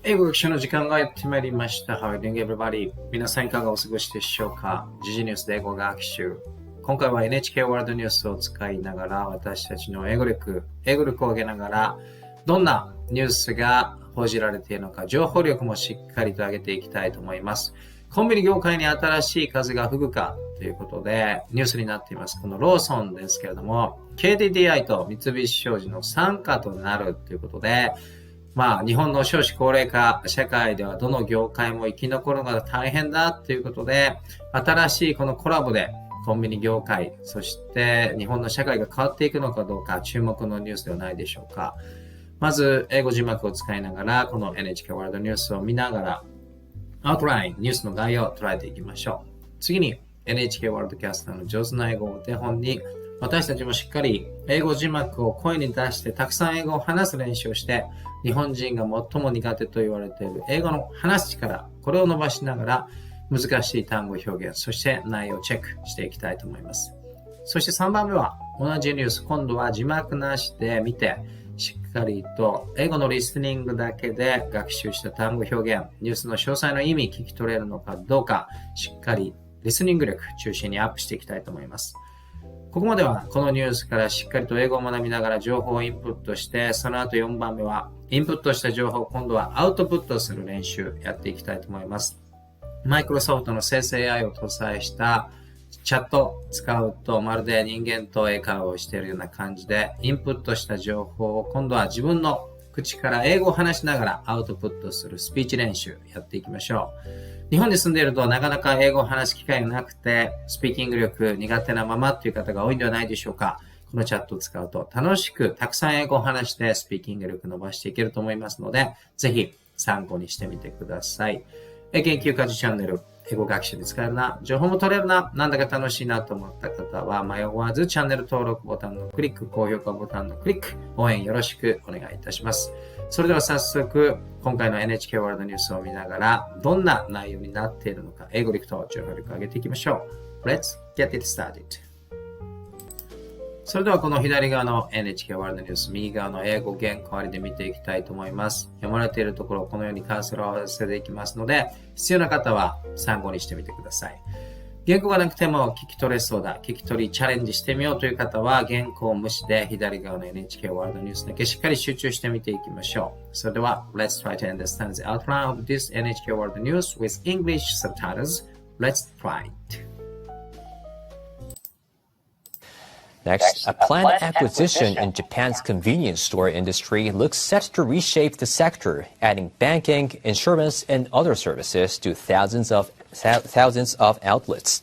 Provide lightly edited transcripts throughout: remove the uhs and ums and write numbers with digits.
英語学習の時間がやってまいりました。How are you doing, everybody? 皆さんいかがお過ごしでしょうか？時事ニュースで英語学習。今回は NHK ワールドニュースを使いながら、私たちの英語力を上げながら、どんなニュースが報じられているのか、情報力もしっかりと上げていきたいと思います。コンビニ業界に新しい風が吹くかということで、ニュースになっています。このローソンですけれども、KDDI と三菱商事の傘下となるということで、日本の少子高齢化社会ではどの業界も生き残るのが大変だということで、新しいこのコラボでコンビニ業界、そして日本の社会が変わっていくのかどうか注目のニュースではないでしょうか。まず、英語字幕を使いながら、この NHK ワールドニュースを見ながら、アウトライン、ニュースの概要を捉えていきましょう。次に、NHK ワールドキャスターの上手な英語を手本に、私たちもしっかり英語字幕を声に出してたくさん英語を話す練習をして、日本人が最も苦手と言われている英語の話す力、これを伸ばしながら難しい単語表現、そして内容をチェックしていきたいと思います。そして3番目は同じニュース、今度は字幕なしで見て、しっかりと英語のリスニングだけで学習した単語表現、ニュースの詳細の意味聞き取れるのかどうか、しっかりリスニング力中心にアップしていきたいと思います。ここまではこのニュースからしっかりと英語を学びながら情報をインプットして、その後4番目はインプットした情報を今度はアウトプットする練習やっていきたいと思います。マイクロソフトの生成 AI を搭載したチャットを使うとまるで人間と英会話をしているような感じで、インプットした情報を今度は自分の口から英語を話しながらアウトプットするスピーチ練習やっていきましょう。日本に住んでいるとなかなか英語を話す機会がなくて、スピーキング力苦手なままという方が多いんではないでしょうか。このチャットを使うと楽しくたくさん英語を話してスピーキング力伸ばしていけると思いますので、ぜひ参考にしてみてください。研究家事チャンネル、英語学習で使えるな、情報も取れるな、なんだか楽しいなと思った方は迷わずチャンネル登録ボタンのクリック、高評価ボタンのクリック、応援よろしくお願いいたします。それでは早速、今回の NHK ワールドニュースを見ながら、どんな内容になっているのか、英語力と情報力を上げていきましょう。Let's get it started. それではこの左側の NHK ワールドニュース、右側の英語原稿ありで見ていきたいと思います。読まれているところをこのようにカーソルを合わせていきますので、必要な方は参考にしてみてください。原稿がなくても聞き取れそうだ、聞き取りチャレンジしてみようという方は、原稿を無視で左側の NHK ワールドニュースだけしっかり集中してみていきましょう。それでは、Let's try to understand the outline of this NHK World News with English subtitles. Let's try it.Next, a planned acquisition in Japan's convenience store industry looks set to reshape the sector, adding banking, insurance, and other services to thousands of outlets.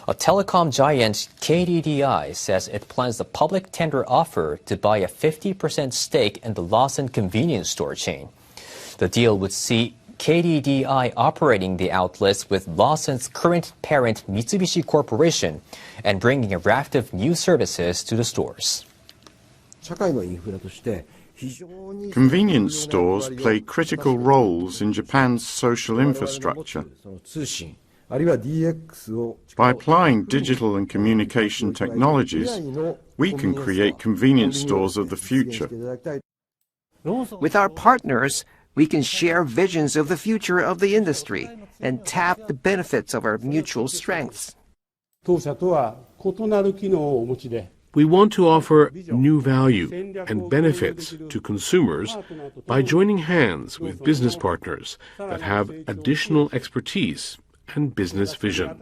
A telecom giant, KDDI, says it plans a public tender offer to buy a 50% stake in the Lawson convenience store chain. The deal would see KDDI operating the outlets with Lawson's current parent Mitsubishi Corporation and bringing a raft of new services to the stores. Convenience stores play critical roles in Japan's social infrastructure. By applying digital and communication technologies, we can create convenience stores of the future. With our partners, we can share visions of the future of the industry and tap the benefits of our mutual strengths. We want to offer new value and benefits to consumers by joining hands with business partners that have additional expertise and business vision.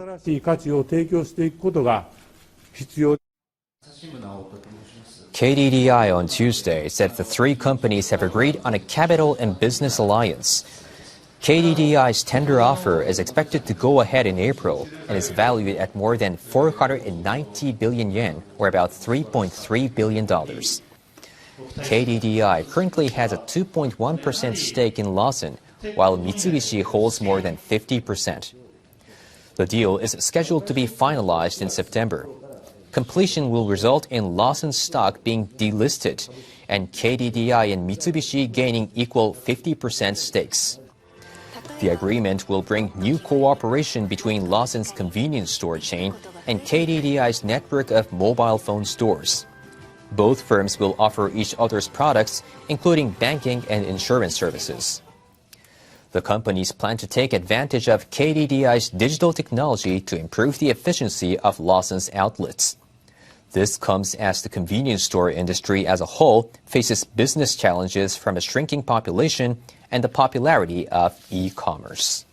KDDI on Tuesday said the three companies have agreed on a capital and business alliance. KDDI's tender offer is expected to go ahead in April and is valued at more than 490 billion yen, or about $3.3 billion. KDDI currently has a 2.1% stake in Lawson, while Mitsubishi holds more than 50%. The deal is scheduled to be finalized in September. Completion will result in Lawson's stock being delisted and KDDI and Mitsubishi gaining equal 50% stakes. The agreement will bring new cooperation between Lawson's convenience store chain and KDDI's network of mobile phone stores. Both firms will offer each other's products, including banking and insurance services. The companies plan to take advantage of KDDI's digital technology to improve the efficiency of Lawson's outlets. This comes as the convenience store industry as a whole faces business challenges from a shrinking population and the popularity of e-commerce.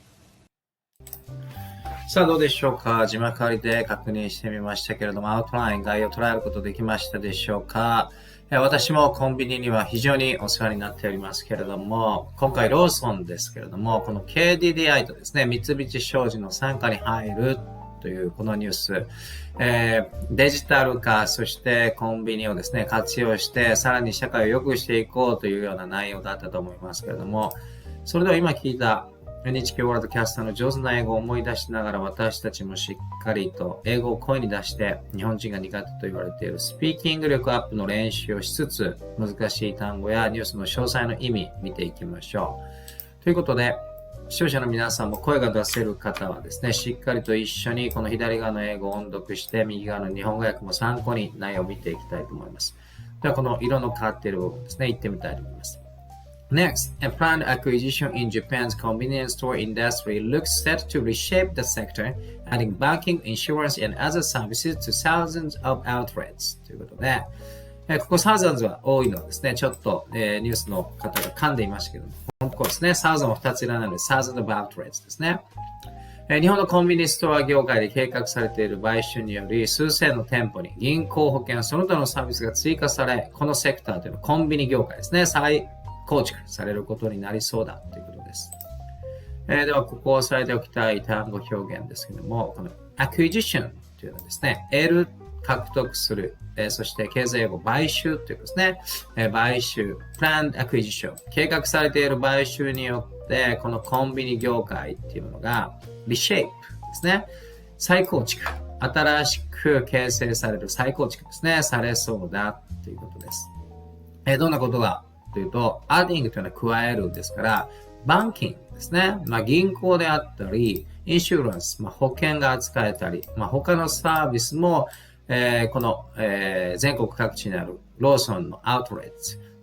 さあどうでしょうか。字幕ありで確認してみましたけれども、アウトライン、概要を捉えることできましたでしょうか。私もコンビニには非常にお世話になっておりますけれども、今回ローソンですけれども、この KDDI とですね、三菱商事の傘下に入るというこのニュース、デジタル化、そしてコンビニをですね、活用して、さらに社会を良くしていこうというような内容だったと思いますけれども、それでは今聞いたNHK ワールドキャスターの上手な英語を思い出しながら私たちもしっかりと英語を声に出して日本人が苦手と言われているスピーキング力アップの練習をしつつ難しい単語やニュースの詳細の意味見ていきましょう。ということで視聴者の皆さんも声が出せる方はですね、しっかりと一緒にこの左側の英語を音読して右側の日本語訳も参考に内容を見ていきたいと思います。ではこの色の変わっている部分ですね、言ってみたいと思います。Next, a planned acquisition in Japan's convenience store industry looks set to reshape the sector, adding banking, insurance, and other services to thousands of outlets. ということで、ここ thousands は多いのですね。ちょっと、ニュースの方が噛んでいましたけども、ここですね。thousand は2ついらないので、thousands of outlets ですね。日本のコンビニストア業界で計画されている買収により、数千の店舗に銀行、保険、その他のサービスが追加され、このセクターというのはコンビニ業界ですね。構築されることになりそうだということです。では、ここを押さえておきたい単語表現ですけども、この acquisition というのはですね、得る、獲得する、そして経済用語、買収ということですね。買収、planned acquisition、計画されている買収によって、このコンビニ業界っていうものが reshape ですね。再構築、新しく形成される再構築ですね、されそうだということです。どんなことがというと、adding というのは加えるですから、バンキングですね。銀行であったり、インシュランス、保険が扱えたり、他のサービスも、この、全国各地にあるローソンのアウトレット、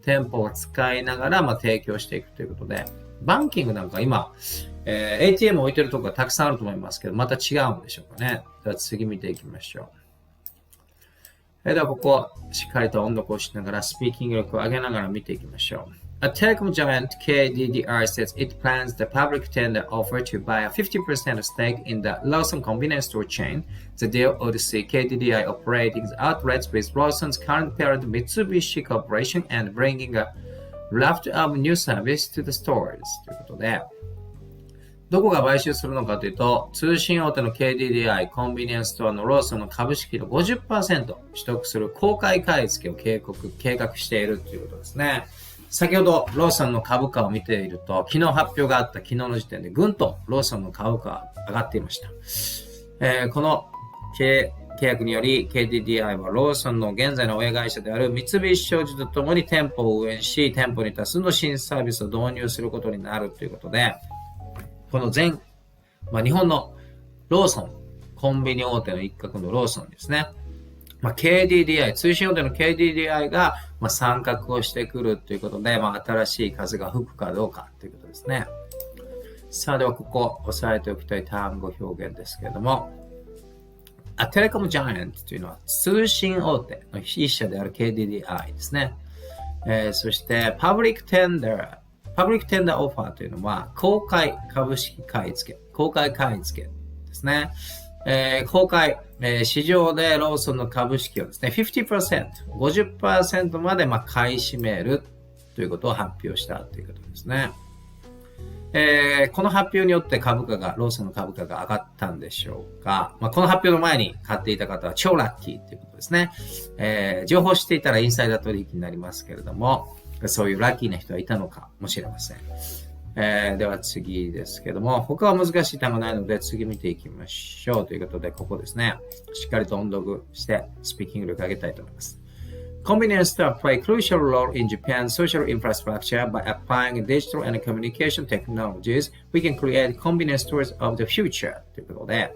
店舗を使いながら、提供していくということで、バンキングなんか今、ATM 置いてるところがたくさんあると思いますけど、また違うんでしょうかね。では次見ていきましょう。ではここしっかりと音読をしながらスピーキング力を上げながら見ていきましょう。A telecom giant KDDI says it plans the public tender offer to buy a 50% stake in the Lawson convenience store chain. The deal would see KDDI operating outlets with Lawson's current parent Mitsubishi Corporation and bringing a raft of new service to the stores. ということで、どこが買収するのかというと、通信大手の KDDI コンビニエンスストアのローソンの株式の 50% 取得する公開買い付けを計画しているということですね。先ほどローソンの株価を見ていると、昨日発表があった昨日の時点でぐんとローソンの株価が上がっていました。この契約により KDDI はローソンの現在の親会社である三菱商事とともに店舗を運営し、店舗に多数の新サービスを導入することになるということで、この日本のローソン、コンビニ大手の一角のローソンですね。KDDI、通信大手の KDDI が参画をしてくるということで、新しい風が吹くかどうかということですね。さあ、ではここ押さえておきたい単語表現ですけれども、A telecom giant というのは通信大手の一社である KDDI ですね。そして、Public Tender Offer というのは、公開株式買い付け、公開買い付けですね。公開、市場でローソンの株式をですね、50%、50% まで買い占めるということを発表したということですね。この発表によってローソンの株価が上がったんでしょうか。この発表の前に買っていた方は超ラッキーということですね。情報を知っていたらインサイダー取引になりますけれども、そういうラッキーな人はいたのかもしれません。では次ですけども、他は難しい単語ないので次見ていきましょうということで、ここですね。しっかりと音読してスピーキング力上げたいと思います。Convenience stores play a crucial role in Japan's social infrastructure by applying digital and communication technologies. We can create convenience stores of the future ということで、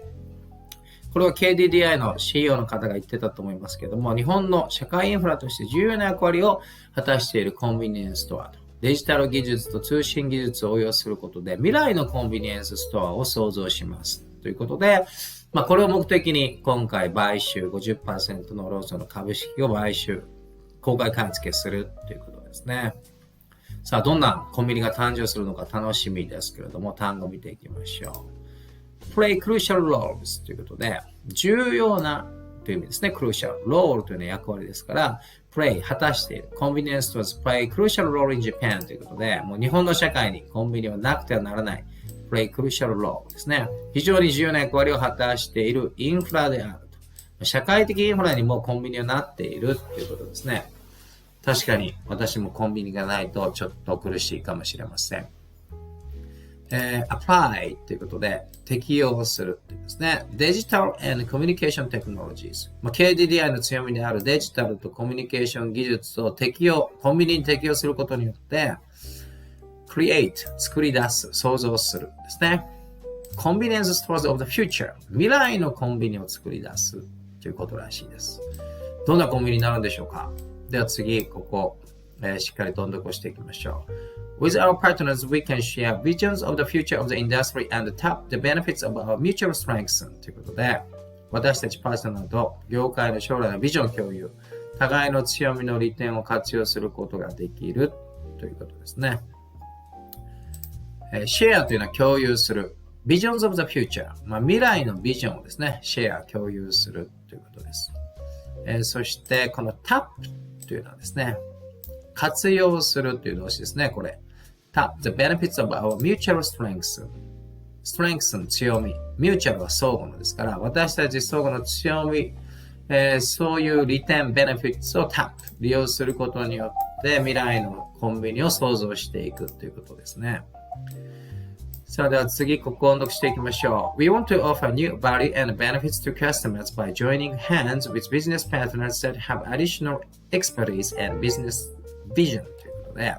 これは KDDI の CEO の方が言ってたと思いますけども、日本の社会インフラとして重要な役割を果たしているコンビニエンスストアと。デジタル技術と通信技術を応用することで、未来のコンビニエンスストアを創造します。ということで、これを目的に今回買収 50% のローソンの株式を買収、公開買い付けするということですね。さあ、どんなコンビニが誕生するのか楽しみですけれども、単語を見ていきましょう。play crucial roles ということで、重要なという意味ですね。crucial。role というのは役割ですから、play 果たしている。convenience stores play crucial role in Japan ということで、もう日本の社会にコンビニはなくてはならない。play crucial role ですね。非常に重要な役割を果たしているインフラであると。社会的インフラにもコンビニはなっているということですね。確かに私もコンビニがないとちょっと苦しいかもしれません。apply ということで適用するというですね。Digital and Communication Technologies。KDDI の強みであるデジタルとコミュニケーション技術をコンビニに適用することによって、create 作り出す、創造するですね。Convenience stores of the future 未来のコンビニを作り出すということらしいです。どんなコンビニになるんでしょうか。では次、ここ、しっかりと音読をしていきましょう。With our partners, we can share visions of the future of the industry and tap the benefits of our mutual strengths ということで、私たちパートナーと業界の将来のビジョン共有、互いの強みの利点を活用することができるということですね。シェアというのは共有する。Visions of the future。未来のビジョンをですね、シェア、共有するということです。そして、この tap というのはですね、活用するという動詞ですね、これ。tap the benefits of our mutual strengths。strengths の強み。mutual は相互のですから、私たち相互の強み、そういう利点、benefits を tap、利用することによって、未来のコンビニを創造していくということですね。さあ、では次、ここを音読していきましょう。We want to offer new value and benefits to customers by joining hands with business partners that have additional expertise and business vision ということで、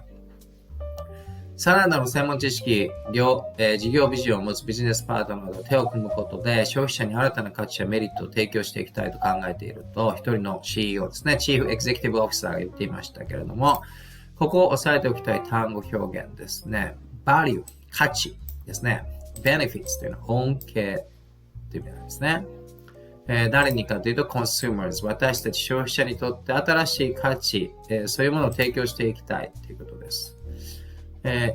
さらなる専門知識、事業ビジョンを持つビジネスパートナーと手を組むことで、消費者に新たな価値やメリットを提供していきたいと考えていると、一人の CEO ですね、チーフエグゼクティブオフィサーが言っていましたけれども、ここを押さえておきたい単語表現ですね。value、価値。ですね。benefits というのは恩恵という意味なんですね。誰にかというと consumers 私たち消費者にとって新しい価値、そういうものを提供していきたいということです。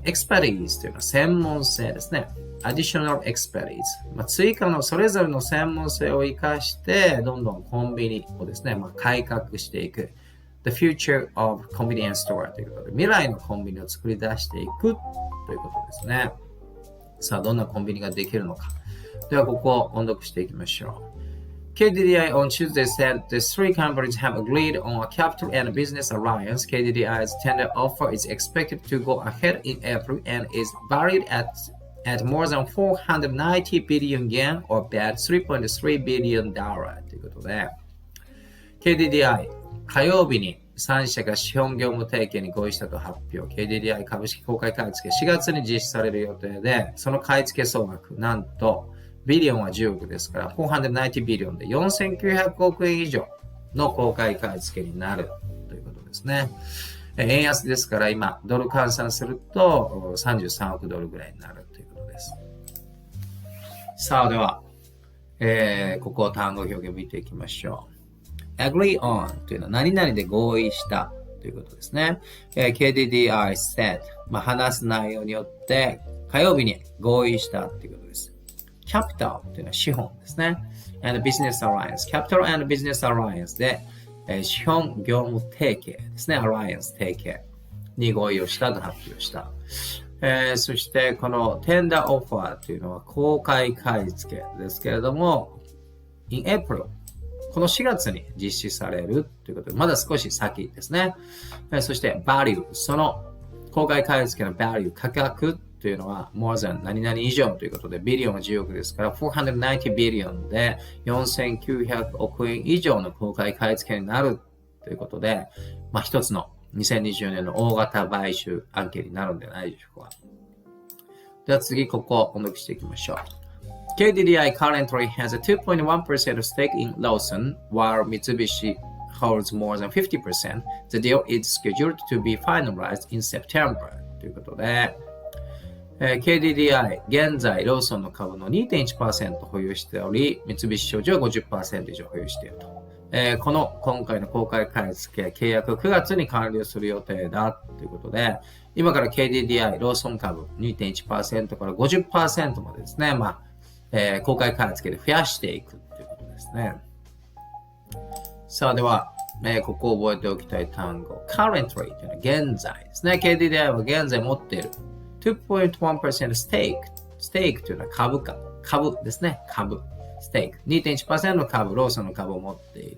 expertise というのは専門性ですね。additional expertise、追加のそれぞれの専門性を生かしてどんどんコンビニをですね、改革していく。The future of convenience store ということで未来のコンビニを作り出していくということですね。さあ、どんなコンビニができるのか。では、ここを音読していきましょう。KDDI on Tuesday said the three companies have agreed on a capital and business alliance. KDDI's tender offer is expected to go ahead in April and is valued at more than 490 billion yen or about $3.3 billion ということで、KDDI、火曜日に3社が資本業務提携に合意したと発表。KDDI 株式公開買い付け4月に実施される予定で、その買い付け総額、なんと、ビリオンは10億ですから、490ビリオンで4900億円以上の公開買い付けになるということですね。円安ですから、今、ドル換算すると33億ドルぐらいになるということです。さあ、では、ここを単語表現見ていきましょう。agree on というのは何々で合意したということですね。KDDI said 話す内容によって火曜日に合意したということです。Capital というのは資本ですね。and Business Alliance Capital and Business Alliance で、資本業務提携ですね。Alliance 提携に合意をしたと発表した。そしてこの Tender Offer というのは公開買い付けですけれども in Aprilこの4月に実施されるということで、まだ少し先ですね。そして、value、その公開買い付けの value、価格というのは、more than 何々以上ということで、ビリオンは10億ですから、490ビリオンで4900億円以上の公開買い付けになるということで、一つの2024年の大型買収案件になるんじゃないでしょうか。では次、ここを音読していきましょう。KDDI currently has a 2.1% stake in Lawson, while Mitsubishi holds more than 50%. The deal is scheduled to be finalized in September. ということで、KDDI、現在ローソンの株の 2.1% 保有しており、三菱商事は 50% 以上保有していると。今回の公開買い付け契約9月に完了する予定だということで、今から KDDI、ローソン株 2.1% から 50% までですね、公開買い付けで増やしていくということですね。さあ、では、ここを覚えておきたい単語。currently というのは現在ですね。KDDI は現在持っている 2.1% stake というのは株ですね。株。ステーク。2.1% の株、ローソンの株を持ってい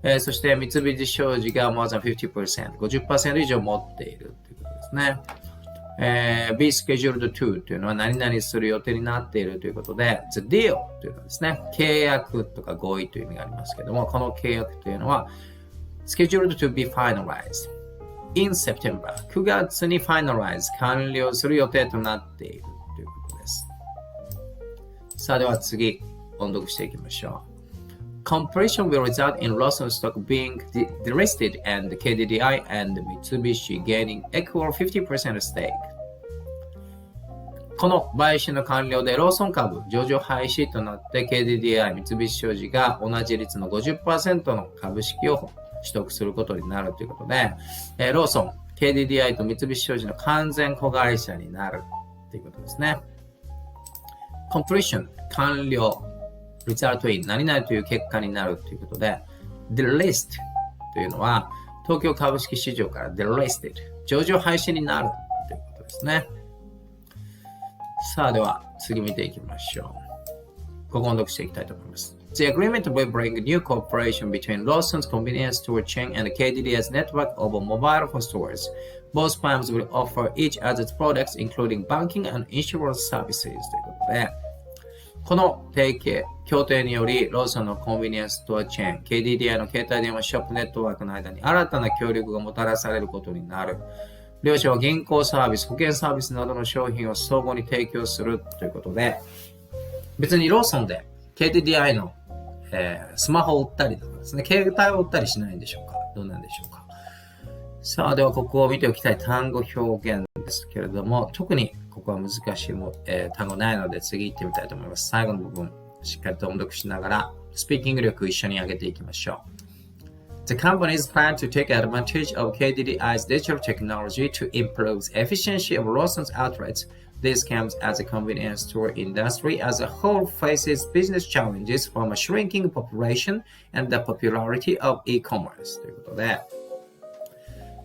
る。そして三菱商事が more than 50%、50% 以上持っているということですね。be scheduled to というのは何々する予定になっているということで、the deal というのはですね、契約とか合意という意味がありますけれども、この契約というのは scheduled to be finalized in September 9月に finalize 完了する予定となっているということです。さあでは次、音読していきましょう。Completion will result in Lawson stock being delisted and KDDI and Mitsubishi gaining equal 50% stake. この買収の完了でローソン株上場廃止となって KDDI、三菱商事が同じ率の 50% の株式を取得することになるということで、ローソン、KDDI と三菱商事の完全子会社になるということですね。completion 完了 result in 何々という結果になるということで delist というのは東京株式市場から delisted 上場廃止になるということですね。さあでは次見ていきましょう。ここを音読していきたいと思います。The agreement will bring new cooperation between Lawson's convenience store chain and KDDI's network of mobile phone stores. Both firms will offer each other's products, including banking and insurance services. ということで、この協定により、ローソンのコンビニエンスストアチェーン、KDDI の携帯電話ショップネットワークの間に新たな協力がもたらされることになる。両社は銀行サービス、保険サービスなどの商品を相互に提供するということで、別にローソンで KDDI のスマホを売ったりとかですね、携帯を売ったりしないんでしょうか？どうなんでしょうか？さあ、ではここを見ておきたい単語表現ですけれども、特にここは難しい単語ないので次行ってみたいと思います。最後の部分、しっかりと音読しながら、スピーキング力一緒に上げていきましょう。The companies plan to take advantage of KDDI's digital technology to improve the efficiency of Lawson's outlets. This comes as the convenience store industry as a whole faces business challenges from a shrinking population and the popularity of e-commerce. ということで、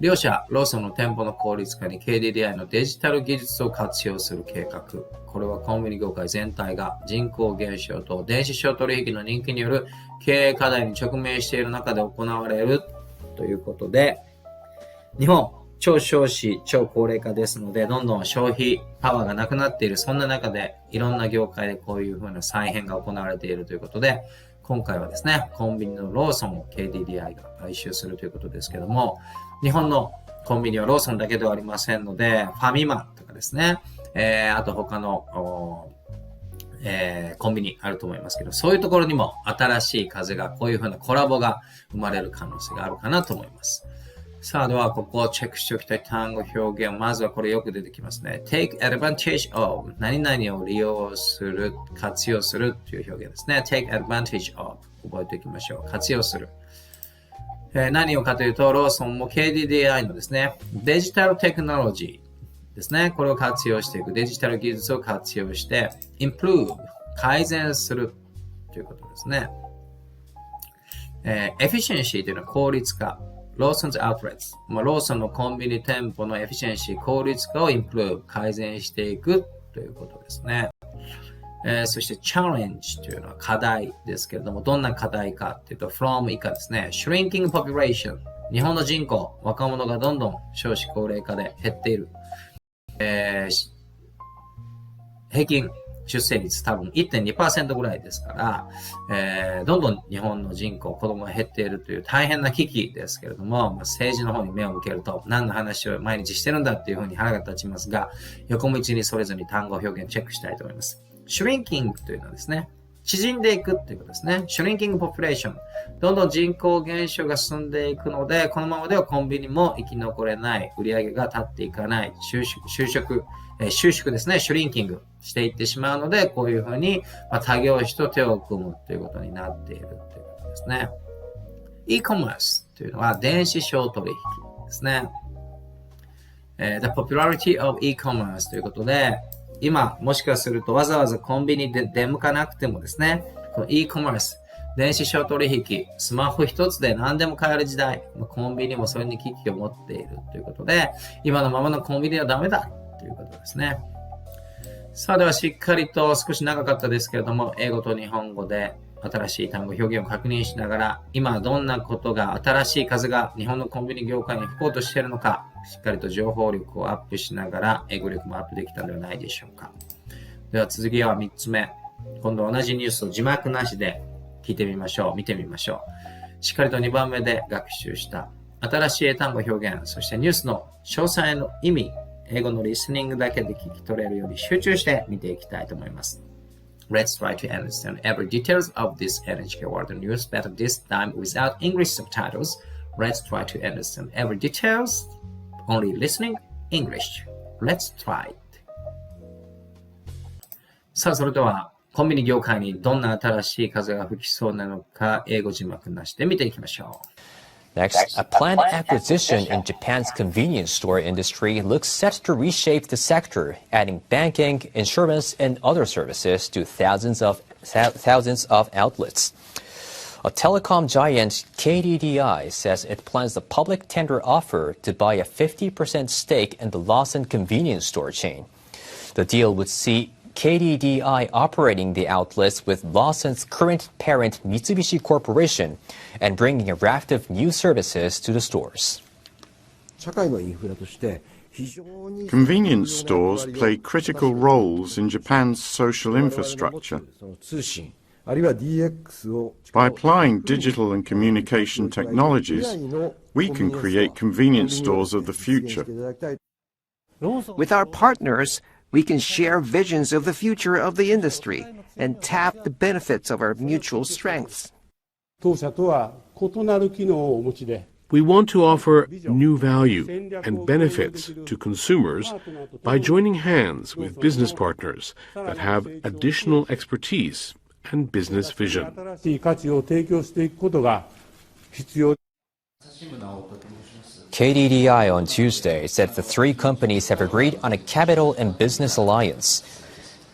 両社、ローソンの店舗の効率化に KDDI のデジタル技術を活用する計画。これはコンビニ業界全体が人口減少と電子商取引の人気による経営課題に直面している中で行われるということで、日本、超少子、超高齢化ですので、どんどん消費パワーがなくなっている。そんな中で、いろんな業界でこういう風な再編が行われているということで、今回はですね、コンビニのローソンを KDDI が買収するということですけども、日本のコンビニはローソンだけではありませんので、ファミマとかですね、あと他の、コンビニあると思いますけど、そういうところにも新しい風が、こういう風なコラボが生まれる可能性があるかなと思います。さあ、ではここをチェックしておきたい単語表現。まずはこれよく出てきますね。take advantage of 何々を利用する、活用するという表現ですね。take advantage of 覚えておきましょう。活用する。何をかというと、ローソンも KDDI のですね、デジタルテクノロジーですね。これを活用していく。デジタル技術を活用して、improve 改善するということですね。efficiency というのは効率化。ローソンズアウトレット。ローソンのコンビニ店舗のエフィシェンシー、効率化をインプルーブ、改善していくということですね。そして、チャレンジというのは課題ですけれども、どんな課題かというと、from 以下ですね。shrinking population。日本の人口、若者がどんどん少子高齢化で減っている。平均出生率多分 1.2% ぐらいですから、どんどん日本の人口、子供が減っているという大変な危機ですけれども、政治の方に目を向けると何の話を毎日してるんだっていうふうに腹が立ちますが、横道にそれぞれに単語表現チェックしたいと思います。shrinking というのはですね、縮んでいくっていうことですね。shrinking population。どんどん人口減少が進んでいくので、このままではコンビニも生き残れない、売り上げが立っていかない、収縮ですね、シュリンキングしていってしまうので、こういうふうに、他業種と手を組むということになっているということですね。e-commerce というのは電子商取引ですね。The popularity of e-commerce ということで、今、もしかするとわざわざコンビニで出向かなくてもですね、この e-commerce、電子商取引、スマホ一つで何でも買える時代、コンビニもそれに危機を持っているということで、今のままのコンビニはダメだということですね。さあ、ではしっかりと少し長かったですけれども、英語と日本語で新しい単語表現を確認しながら、今どんなことが、新しい風が日本のコンビニ業界に吹こうとしているのか、しっかりと情報力をアップしながら、英語力もアップできたのではないでしょうか。では続きは3つ目。今度は同じニュースを字幕なしで聞いてみましょう。見てみましょう。しっかりと2番目で学習した新しい英単語表現、そしてニュースの詳細の意味、英語のリスニングだけで聞き取れるように集中して見ていきたいと思います。Let's try to understand every details of this NHK World News, but this time without English subtitles. Let's try to understand every details, only listening English. Let's try it. さあ、それではコンビニ業界にどんな新しい風が吹きそうなのか、英語字幕なしで見ていきましょう。Next, a planned acquisition in Japan's convenience store industry looks set to reshape the sector, adding banking, insurance, and other services to thousands of outlets. A telecom giant, KDDI, says it plans a public tender offer to buy a 50% stake in the Lawson convenience store chain. The deal would see KDDI operating the outlets with Lawson's current parent Mitsubishi Corporation and bringing a raft of new services to the stores. Convenience stores play critical roles in Japan's social infrastructure. By applying digital and communication technologies, we can create convenience stores of the future. With our partners, we can share visions of the future of the industry and tap the benefits of our mutual strengths. We want to offer new value and benefits to consumers by joining hands with business partners that have additional expertise and business vision. KDDI on Tuesday said the three companies have agreed on a capital and business alliance.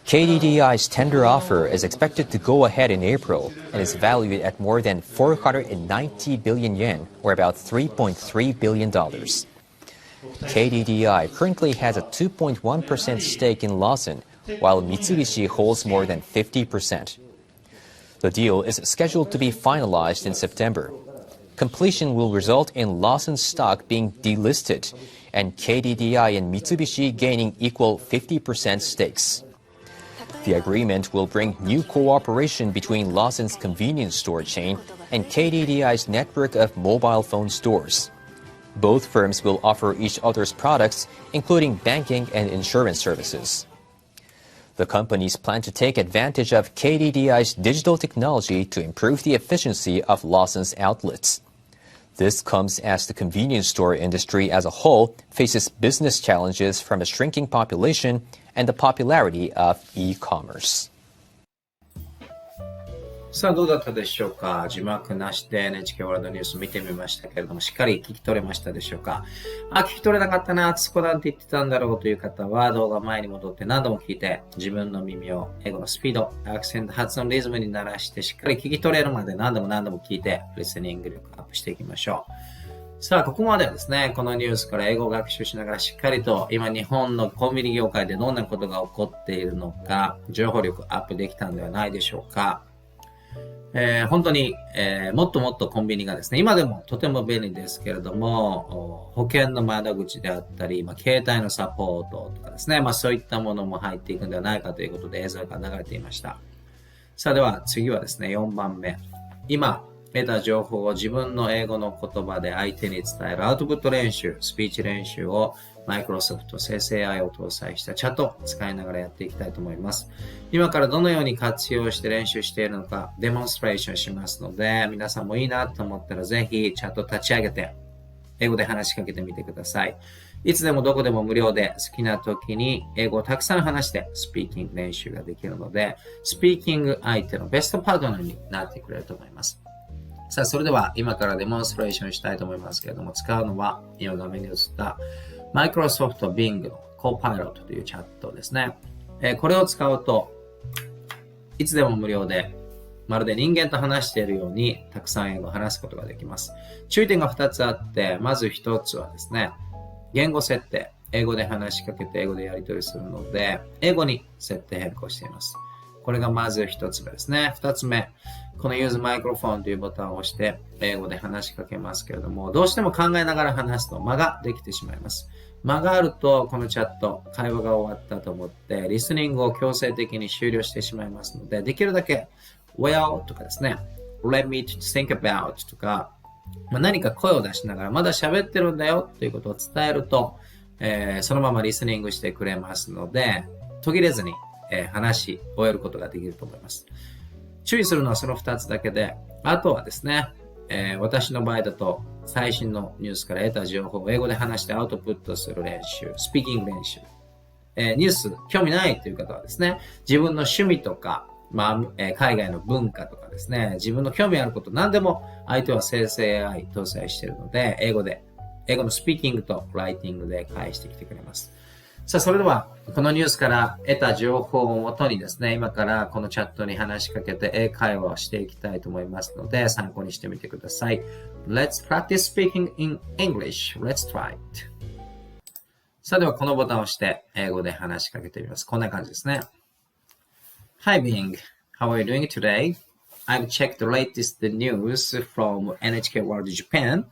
KDDI's tender offer is expected to go ahead in April and is valued at more than 490 billion yen, or about $3.3 billion. KDDI currently has a 2.1% stake in Lawson, while Mitsubishi holds more than 50%. The deal is scheduled to be finalized in September. Completion will result in Lawson's stock being delisted and KDDI and Mitsubishi gaining equal 50% stakes. The agreement will bring new cooperation between Lawson's convenience store chain and KDDI's network of mobile phone stores. Both firms will offer each other's products, including banking and insurance services. The companies plan to take advantage of KDDI's digital technology to improve the efficiency of Lawson's outlets. This comes as the convenience store industry as a whole faces business challenges from a shrinking population and the popularity of e-commerce. さあ、どうだったでしょうか。字幕なしで NHK ワールドニュース見てみましたけれども、しっかり聞き取れましたでしょうか。聞き取れなかったな、そこなんて言ってたんだろうという方は、動画前に戻って何度も聞いて、自分の耳を英語のスピード、アクセント、発音リズムに慣らして、しっかり聞き取れるまで何度も聞いて、リスニング力アップしていきましょう。さあ、ここまではですね、このニュースから英語を学習しながらしっかりと今日本のコンビニ業界でどんなことが起こっているのか、情報力アップできたんではないでしょうか。本当に、もっともっとコンビニがですね、今でもとても便利ですけれども、保険の窓口であったり、携帯のサポートとかですね、そういったものも入っていくんではないかということで映像が流れていました。さあ、では次はですね、4番目。今、得た情報を自分の英語の言葉で相手に伝えるアウトプット練習、スピーチ練習をマイクロソフト生成 AI を搭載したチャットを使いながらやっていきたいと思います。今からどのように活用して練習しているのかデモンストレーションしますので、皆さんもいいなと思ったらぜひチャット立ち上げて英語で話しかけてみてください。いつでもどこでも無料で好きな時に英語をたくさん話してスピーキング練習ができるので、スピーキング相手のベストパートナーになってくれると思います。さあ、それでは今からデモンストレーションしたいと思いますけれども、使うのは今画面に映ったマイクロソフト Bing の Copilot というチャットですね。これを使うといつでも無料でまるで人間と話しているようにたくさん英語を話すことができます。注意点が2つあって、まず1つはですね、言語設定。英語で話しかけて英語でやり取りするので、英語に設定変更しています。これがまず1つ目ですね。2つ目、この Use Microphone というボタンを押して英語で話しかけますけれども、どうしても考えながら話すと間ができてしまいます。間があるとこのチャット、会話が終わったと思ってリスニングを強制的に終了してしまいますので、できるだけ Well とかですね、Let me think about とか、何か声を出しながらまだ喋ってるんだよということを伝えると、そのままリスニングしてくれますので、途切れずに、話し終えることができると思います。注意するのはその2つだけで、あとはですね、私の場合だと最新のニュースから得た情報を英語で話してアウトプットする練習、スピーキング練習。ニュース興味ないという方はですね、自分の趣味とか、海外の文化とかですね、自分の興味あること何でも相手は生成 AI 搭載しているので、英語のスピーキングとライティングで返してきてくれます。さあ、それではこのニュースから得た情報をもとにですね、今からこのチャットに話しかけて英会話をしていきたいと思いますので、参考にしてみてください。Let's practice speaking in English. Let's try it. さあ、ではこのボタンを押して英語で話しかけてみます。こんな感じですね。Hi Bing, how are you doing today? I've checked the latest news from NHK World Japan.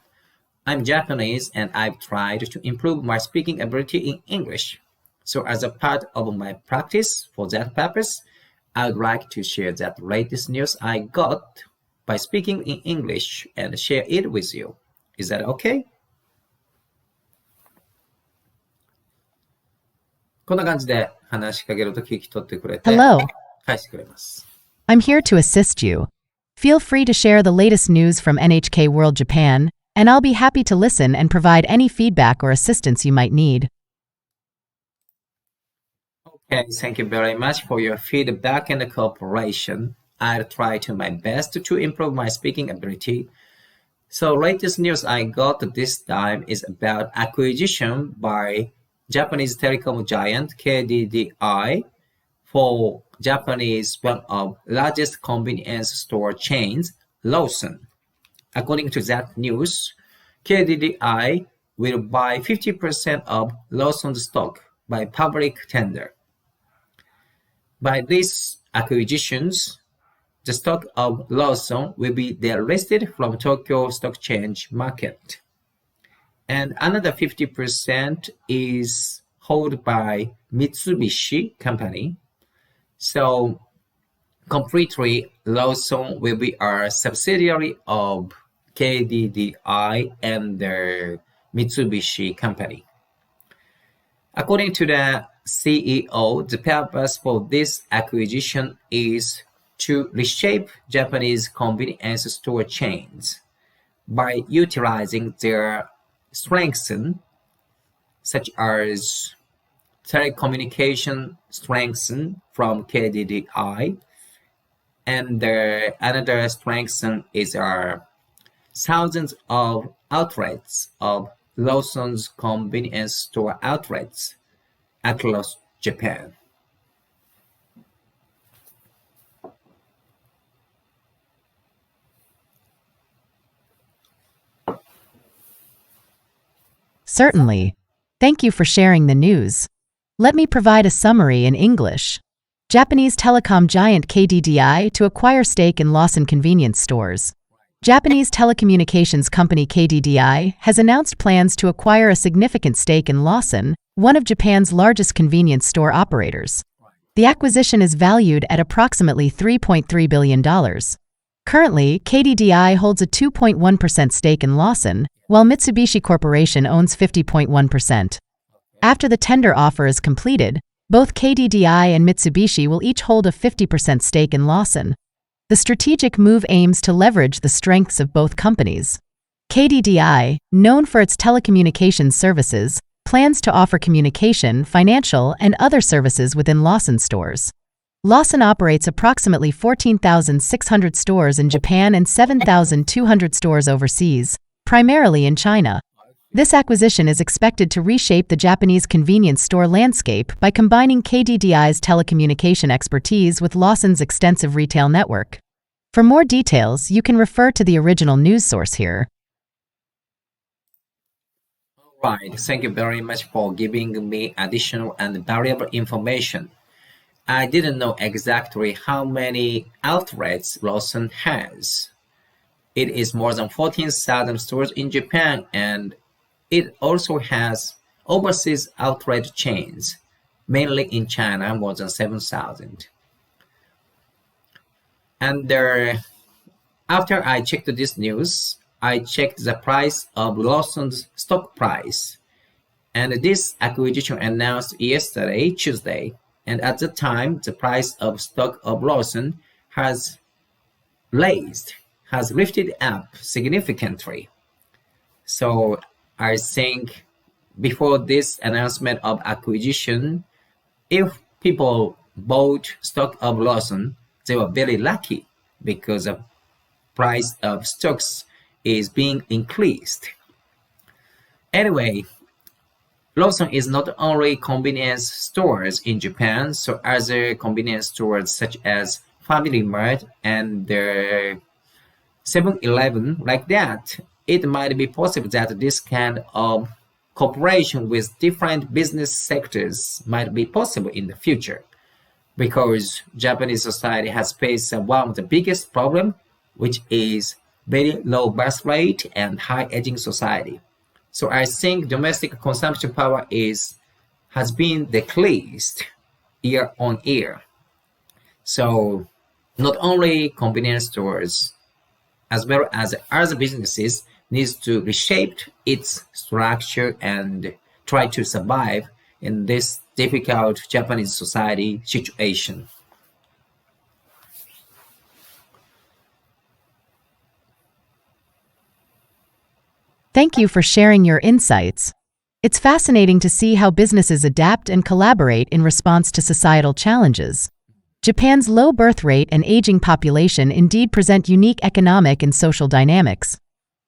I'm Japanese and I've tried to improve my speaking ability in English. So as a part of my practice for that purpose, I would like to share that latest news I got by speaking in English and share it with you. Is that okay? こんな感じで話しかけると聞き取ってくれて Hello, 返してくれます。I'm here to assist you. Feel free to share the latest news from NHK World Japan, and I'll be happy to listen and provide any feedback or assistance you might need. Okay, thank you very much for your feedback and cooperation. I'll try to my best to improve my speaking ability. So latest news I got this time is about acquisition by Japanese telecom giant KDDI for Japanese one of largest convenience store chains, Lawson. According to that news, KDDI will buy 50% of Lawson's stock by public tender. By these acquisitions, the stock of Lawson will be delisted from Tokyo Stock Exchange market. And another 50% is held by Mitsubishi Company. So completely, Lawson will be a subsidiary of KDDI and the Mitsubishi Company. According to the CEO, the purpose for this acquisition is to reshape Japanese convenience store chains by utilizing their strengths, such as telecommunication strengths from KDDI, and another strength is thousands of outlets of Lawson's convenience store outlets across Japan. Certainly. Thank you for sharing the news. Let me provide a summary in English. Japanese telecom giant KDDI to acquire stake in Lawson convenience stores. Japanese telecommunications company KDDI has announced plans to acquire a significant stake in Lawson, one of Japan's largest convenience store operators. The acquisition is valued at approximately $3.3 billion. Currently, KDDI holds a 2.1% stake in Lawson, while Mitsubishi Corporation owns 50.1%. After the tender offer is completed, both KDDI and Mitsubishi will each hold a 50% stake in Lawson. The strategic move aims to leverage the strengths of both companies. KDDI, known for its telecommunications services, plans to offer communication, financial, and other services within Lawson stores. Lawson operates approximately 14,600 stores in Japan and 7,200 stores overseas, primarily in China. This acquisition is expected to reshape the Japanese convenience store landscape by combining KDDI's telecommunication expertise with Lawson's extensive retail network. For more details, you can refer to the original news source here. Right, thank you very much for giving me additional and valuable information. I didn't know exactly how many outlets Lawson has. It is more than 14,000 stores in Japan, and it also has overseas outlet chains, mainly in China, more than 7,000. And after I checked this news, I checked the price of Lawson's stock price. And this acquisition announced yesterday, Tuesday, and at the time, the price of stock of Lawson has lifted up significantly. So I think before this announcement of acquisition, if people bought stock of Lawson, they were very lucky because the price of stocks is being increased. Anyway, Lawson is not only convenience stores in Japan, so other convenience stores such as Family Mart and 7-Eleven, like that, it might be possible that this kind of cooperation with different business sectors might be possible in the future, because Japanese society has faced one of the biggest problems, which is very low birth rate and high aging society. So I think domestic consumption power has been decreased year on year. So not only convenience stores, as well as other businesses, needs to reshape its structure and try to survive in this difficult Japanese society situation. Thank you for sharing your insights. It's fascinating to see how businesses adapt and collaborate in response to societal challenges. Japan's low birth rate and aging population indeed present unique economic and social dynamics.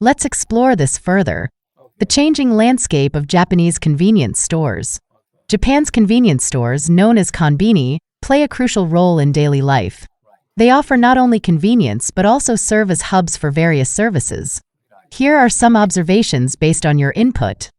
Let's explore this further. The changing landscape of Japanese convenience stores. Japan's convenience stores, known as konbini, play a crucial role in daily life. They offer not only convenience but also serve as hubs for various services. Here are some observations based on your input.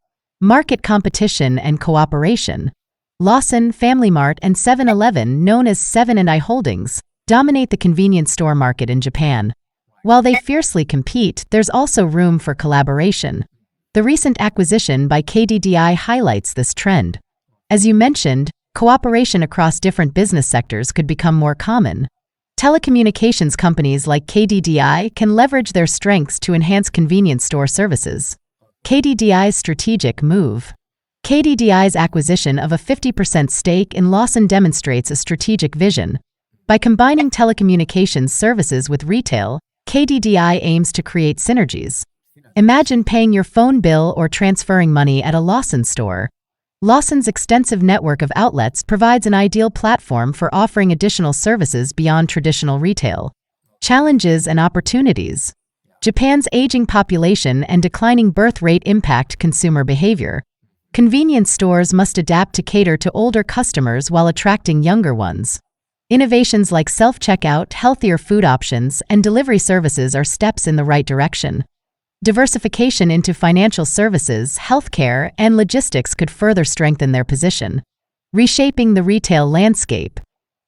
Market competition and cooperation. Lawson, Family Mart, and 7-Eleven, known as 7 & I Holdings, dominate the convenience store market in Japan. While they fiercely compete, there's also room for collaboration. The recent acquisition by KDDI highlights this trend. As you mentioned, cooperation across different business sectors could become more common. Telecommunications companies like KDDI can leverage their strengths to enhance convenience store services. KDDI's strategic move. KDDI's acquisition of a 50% stake in Lawson demonstrates a strategic vision. By combining telecommunications services with retail, KDDI aims to create synergies. Imagine paying your phone bill or transferring money at a Lawson store. Lawson's extensive network of outlets provides an ideal platform for offering additional services beyond traditional retail. Challenges and opportunities. Japan's aging population and declining birth rate impact consumer behavior. Convenience stores must adapt to cater to older customers while attracting younger ones. Innovations like self-checkout, healthier food options, and delivery services are steps in the right direction. Diversification into financial services, healthcare, and logistics could further strengthen their position. Reshaping the retail landscape.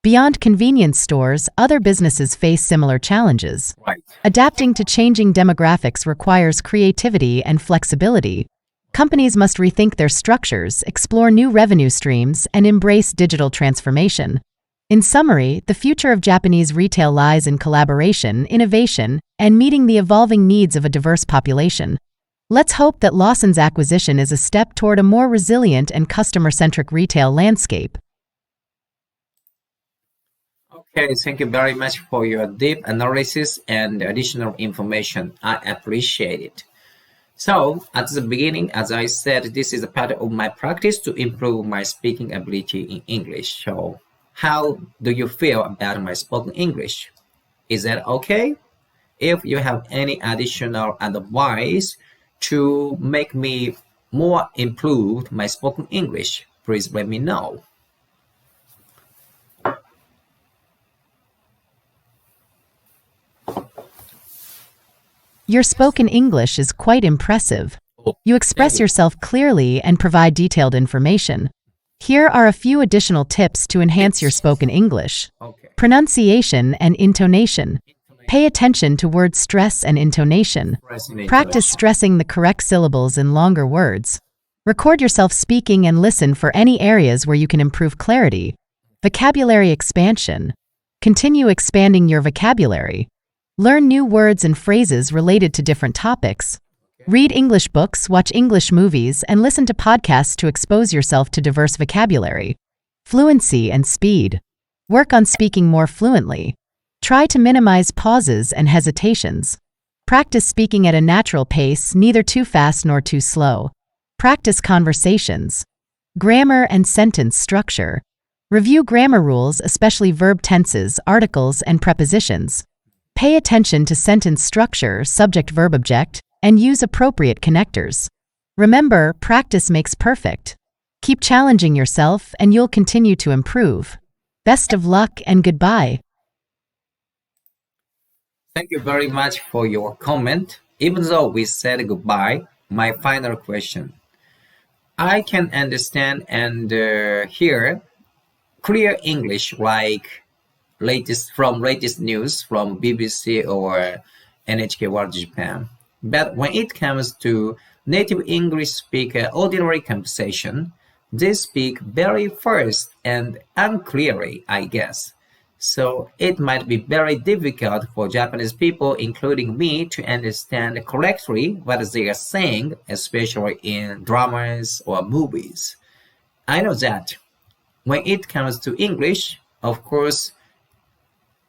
Beyond convenience stores, other businesses face similar challenges. Adapting to changing demographics requires creativity and flexibility. Companies must rethink their structures, explore new revenue streams, and embrace digital transformation. In summary, the future of Japanese retail lies in collaboration, innovation, and meeting the evolving needs of a diverse population. Let's hope that Lawson's acquisition is a step toward a more resilient and customer-centric retail landscape. Okay, thank you very much for your deep analysis and additional information. I appreciate it. So, at the beginning, as I said, this is a part of my practice to improve my speaking ability in English. So, how do you feel about my spoken English? Is that okay? If you have any additional advice to make me more improved my spoken English, please let me know. Your spoken English is quite impressive. You express yourself clearly and provide detailed information. Here are a few additional tips to enhance your spoken English. Pronunciation and intonation. Pay attention to word stress and intonation. Practice stressing the correct syllables in longer words. Record yourself speaking and listen for any areas where you can improve clarity. Vocabulary expansion. Continue expanding your vocabulary. Learn new words and phrases related to different topics. Read English books, watch English movies, and listen to podcasts to expose yourself to diverse vocabulary. Fluency and speed. Work on speaking more fluently. Try to minimize pauses and hesitations. Practice speaking at a natural pace, neither too fast nor too slow. Practice conversations. Grammar and sentence structure. Review grammar rules, especially verb tenses, articles, and prepositions. Pay attention to sentence structure, subject-verb-object, and use appropriate connectors. Remember, practice makes perfect. Keep challenging yourself and you'll continue to improve. Best of luck and goodbye. Thank you very much for your comment. Even though we said goodbye, my final question. I can understand and hear clear English like latest news from BBC or NHK World Japan. But when it comes to native English speaker ordinary conversation, they speak very fast and unclearly, I guess. So it might be very difficult for Japanese people, including me, to understand correctly what they are saying, especially in dramas or movies. I know that when it comes to English, of course,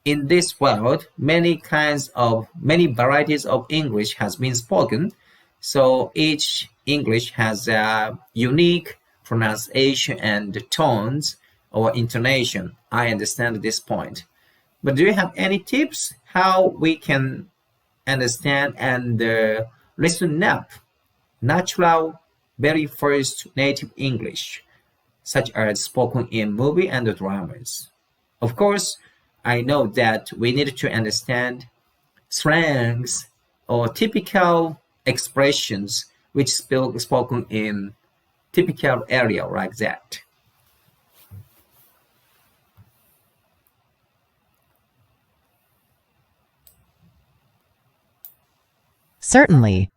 in this world, many varieties of English has been spoken. So each English has a unique pronunciation and tones or intonation. I understand this point. But do you have any tips how we can understand and listen up natural, very first native English, such as spoken in movie and dramas? Of course, I know that we need to understand slangs or typical expressions which spoken in typical area like that. Certainly.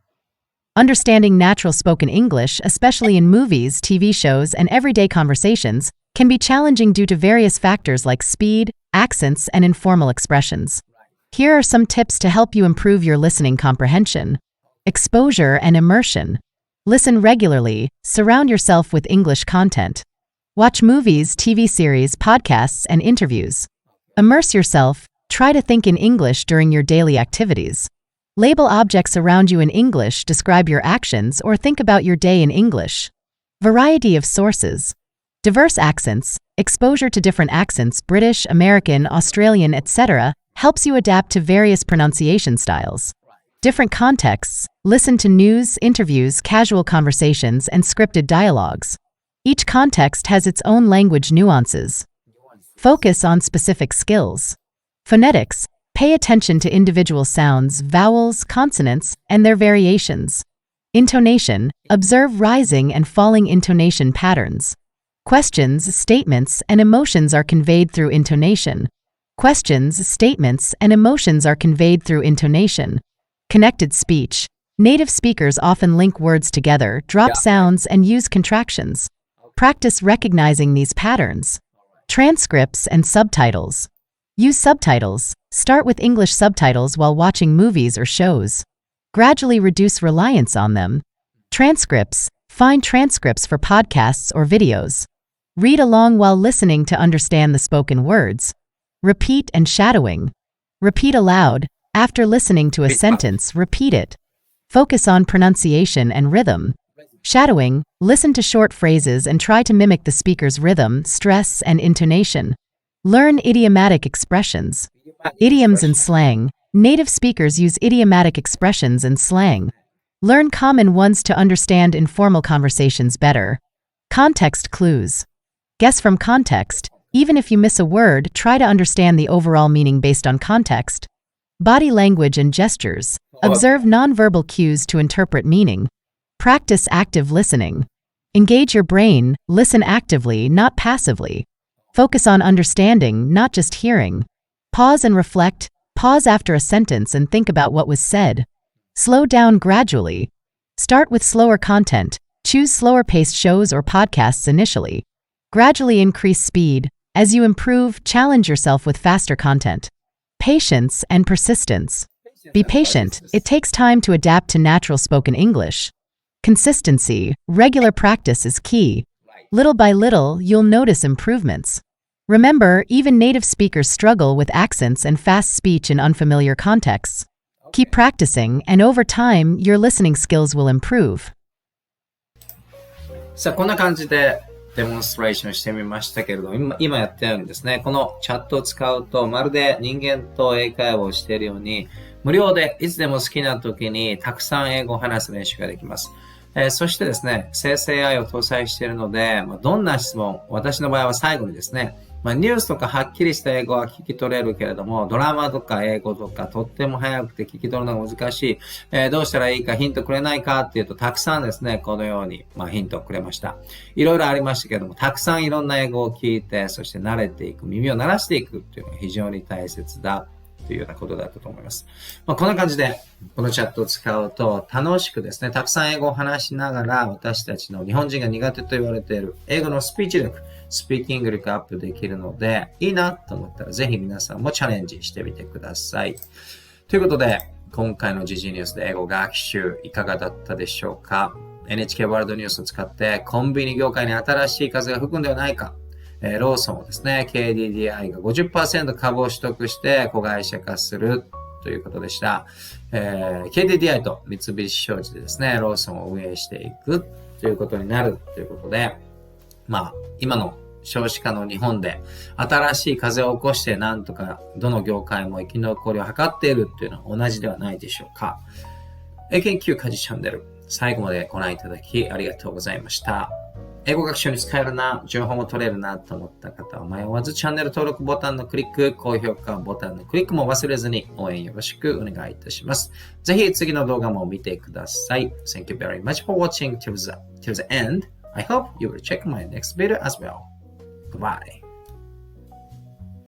Understanding natural spoken English, especially in movies, TV shows, and everyday conversations, can be challenging due to various factors like speed, accents, and informal expressions. Here are some tips to help you improve your listening comprehension. Exposure and immersion. Listen regularly, surround yourself with English content. Watch movies, TV series, podcasts, and interviews. Immerse yourself, try to think in English during your daily activities. Label objects around you in English, describe your actions, or think about your day in English. Variety of sources. Diverse accents, exposure to different accents, British, American, Australian, etc., helps you adapt to various pronunciation styles. Different contexts, listen to news, interviews, casual conversations, and scripted dialogues. Each context has its own language nuances. Focus on specific skills. Phonetics, pay attention to individual sounds, vowels, consonants, and their variations. Intonation, observe rising and falling intonation patterns. Questions, statements, and emotions are conveyed through intonation. Questions, statements, and emotions are conveyed through intonation. Connected speech. Native speakers often link words together, drop sounds, and use contractions. Practice recognizing these patterns. Transcripts and subtitles. Use subtitles. Start with English subtitles while watching movies or shows. Gradually reduce reliance on them. Transcripts. Find transcripts for podcasts or videos. Read along while listening to understand the spoken words. Repeat and shadowing. Repeat aloud. After listening to a sentence, repeat it. Focus on pronunciation and rhythm. Shadowing. Listen to short phrases and try to mimic the speaker's rhythm, stress, and intonation. Learn idiomatic expressions. Idioms and slang. Native speakers use idiomatic expressions and slang. Learn common ones to understand informal conversations better. Context clues. Guess from context. Even if you miss a word, try to understand the overall meaning based on context. Body language and gestures. Observe nonverbal cues to interpret meaning. Practice active listening. Engage your brain. Listen actively, not passively. Focus on understanding, not just hearing. Pause and reflect. Pause after a sentence and think about what was said. Slow down gradually. Start with slower content. Choose slower-paced shows or podcasts initially. Gradually increase speed. As you improve, challenge yourself with faster content. Patience and persistence. Be patient. It takes time to adapt to natural spoken English. Consistency. Regular practice is key. Little by little, you'll notice improvements. Remember, even native speakers struggle with accents and fast speech in unfamiliar contexts. Keep practicing, and over time, your listening skills will improve. さあ、こんな感じでデモンストレーションしてみましたけれども、今やったようにですね、このチャットを使うと、まるで人間と英会話をしているように、無料でいつでも好きな時にたくさん英語を話す練習ができます。そしてですね、生成 AI を搭載しているので、どんな質問、私の場合は最後にですね、ニュースとかはっきりした英語は聞き取れるけれども、ドラマとか英語とかとっても早くて聞き取るのが難しい、どうしたらいいかヒントくれないかっていうと、たくさんですね、このように、ヒントをくれました。いろいろありましたけれども、たくさんいろんな英語を聞いて、そして慣れていく、耳を慣らしていくっていうのが非常に大切だというようなことだったと思います。こんな感じで、このチャットを使うと楽しくですね、たくさん英語を話しながら、私たちの日本人が苦手と言われている英語のスピーチ力、スピーキング力アップできるので、いいなと思ったらぜひ皆さんもチャレンジしてみてください。ということで、今回の時事ニュースで英語学習いかがだったでしょうか？ NHK ワールドニュースを使ってコンビニ業界に新しい風が吹くんではないか？ローソンをですね、KDDI が 50% 株を取得して子会社化するということでした。KDDI と三菱商事でですね、ローソンを運営していくということになるということで、今の少子化の日本で新しい風を起こしてなんとかどの業界も生き残りを図っているというのは同じではないでしょうか。英研究家事チャンネル、最後までご覧いただきありがとうございました。英語学習に使えるな、情報も取れるなと思った方は迷わずチャンネル登録ボタンのクリック、高評価ボタンのクリックも忘れずに応援よろしくお願いいたします。ぜひ次の動画も見てください。Thank you very much for watching till the end. I hope you will check my next video as well. Goodbye.